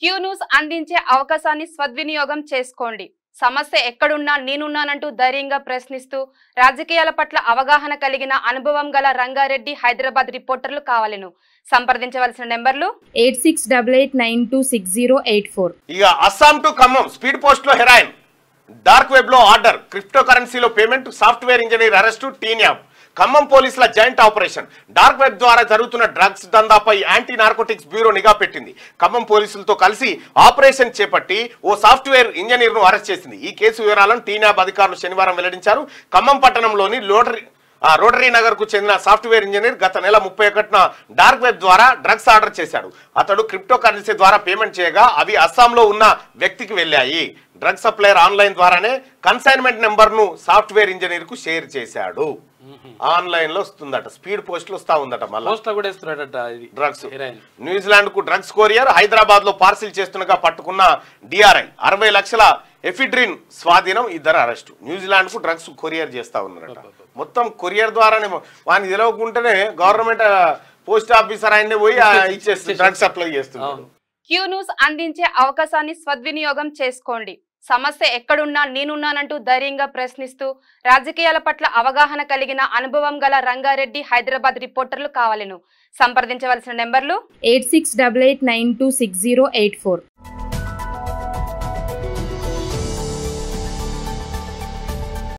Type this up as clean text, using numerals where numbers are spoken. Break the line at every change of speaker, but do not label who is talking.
Q news అందించే అవకాశాన్ని సద్వినియోగం చేసుకోండి. సమస్య ఎక్కడున్నా నేనున్నానంటూ ధైర్యంగా ప్రశ్నిస్తూ రాజకీయాల పట్ల అవగాహన కలిగిన అనుభవం గల రంగారెడ్డి హైదరాబాద్ రిపోర్టర్లు కావాలను సంప్రదించవలసిన నెంబర్లు
8688960884.
ఇక Assam to Khammam speed post లో హెరాయిన్, డార్క్ వెబ్ లో ఆర్డర్, క్రిప్టో కరెన్సీలో పేమెంట్, సాఫ్ట్వేర్ ఇంజనీర్ అరెస్టు, టీన్యాప్. ఖమ్మం పోలీసుల జాయింట్ ఆపరేషన్. డార్క్ వెబ్ ద్వారా జరుగుతున్న డ్రగ్స్ దందాపై యాంటీ నార్కోటిక్స్ బ్యూరో నిఘా పెట్టింది. ఖమ్మం పోలీసులతో కలిసి ఆపరేషన్ చేపట్టి ఓ సాఫ్ట్వేర్ ఇంజనీర్ ను అరెస్ట్ చేసింది. ఈ కేసు వివరాలను టీన్యాప్ అధికారులు శనివారం వెల్లడించారు. ఖమ్మం పట్టణంలోని రోటరీ నగర్ కు చెందిన సాఫ్ట్వేర్ ఇంజనీర్ గత నెల 31న డార్క్ వెబ్ ద్వారా డ్రగ్స్ ఆర్డర్ చేశాడు. అతడు క్రిప్టో కరెన్సీ ద్వారా పేమెంట్ చేయగా అవి అస్సాంలో ఉన్న వ్యక్తికి వెళ్ళాయి. డ్రగ్ సప్లయర్ ఆన్లైన్ ద్వారానే కన్సైన్మెంట్ నెంబర్ ను సాఫ్ట్వేర్ ఇంజనీర్ కు షేర్ చేశాడు. ఆన్లైన్ లో వస్తుందట, స్పీడ్ పోస్ట్ లో వస్తా ఉందట. మళ్ళీ డ్రగ్స్ న్యూజిలాండ్ కు డ్రగ్స్ కొరియర్ హైదరాబాద్ లో పార్సిల్ చేస్తుండగా పట్టుకున్న డిఆర్ఐ 60 లక్షల ఎఫిడ్రిన్ స్వాధీనం, ఇద్దరు అరెస్టు. న్యూజిలాండ్ కు డ్రగ్స్ కొరియర్ చేస్తా ఉన్నారట. మొత్తం కొరియర్ ద్వారానే వాడిని తెలియకుంటేనే గవర్నమెంట్ పోస్ట్ ఆఫీసర్ ఆయన్ని పోయి ఇచ్చేస్తుంది, డ్రగ్స్ సప్లై చేస్తున్నారు.
క్యూ న్యూస్ అందించే అవకాశాన్ని సద్వినియోగం చేసుకోండి. సమస్య ఎక్కడున్నా నేనున్నానంటూ ధైర్యంగా ప్రశ్నిస్తూ రాజకీయాల పట్ల అవగాహన కలిగిన అనుభవం గల రంగారెడ్డి హైదరాబాద్ రిపోర్టర్లు కావాలను సంప్రదించవలసిన నెంబర్లు
8688960884.